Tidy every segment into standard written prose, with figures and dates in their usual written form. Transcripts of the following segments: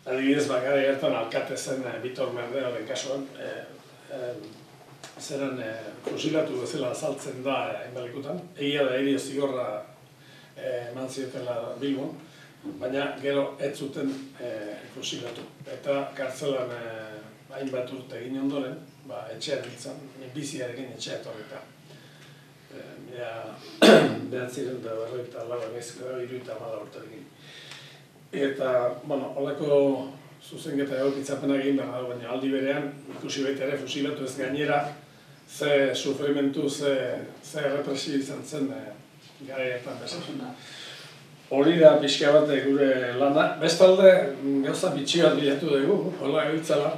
Adibidez, gara gertan alkate zen Bitor Merdeoren kasuan, zeren fusilatu bezala azaltzen da hainbalekutan. Egia da erio zigorra eman ziotela Bilbon, baina gero ez zuten fusilatu. Eta kartzelan hainbat urte egin ondoren, etxean biltzen, biziarekin etxea etorreta. Behatziren da berroita lau emezko iruita amala urterekin. Eta, holako zuzenketa egokitzapenak egin behar da, baina aldi berean ikusi baita ere fusilatu ez gainera ze sufrimentu, ze represio izan zen garaietan bezala. Hori da pixka bat gure lana. Bestalde, gauza bitxi bat bilatu dugu, hola gabiltzala.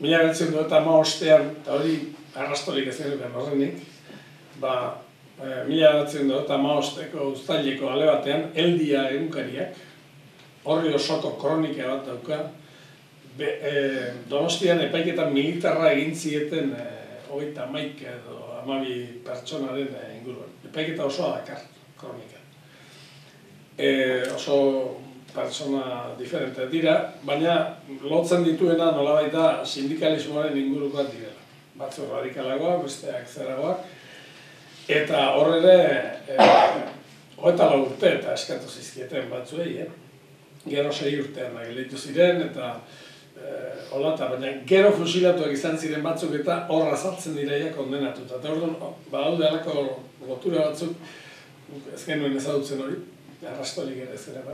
1995an, eta hori arrastorik ez genuken horrenik, 1995ko uztaileko ale batean, Eldia egunkariak, horri osoko kronika bat dauka, Donostian epaiketa militarra egin zieten 31 edo 12 pertsonaren inguruan. Epaiketa osoa dakar kronika. Oso pertsona diferente dira, baina lotzen dituena nolabait da sindikalismoaren ingurukoak direla. Batzuk radikalagoak, besteak zeragoak. Eta hor ere, 24 urte eta eskatu zizkieten batzuei, gero 6 urtean gelditu ziren, eta baina gero fusilatuak izan ziren batzuk eta hor azaltzen direia kondenatuta. Eta hor badaude halako lotura batzuk, ez genuen ezagutzen hori, arrastorik ere ez gara.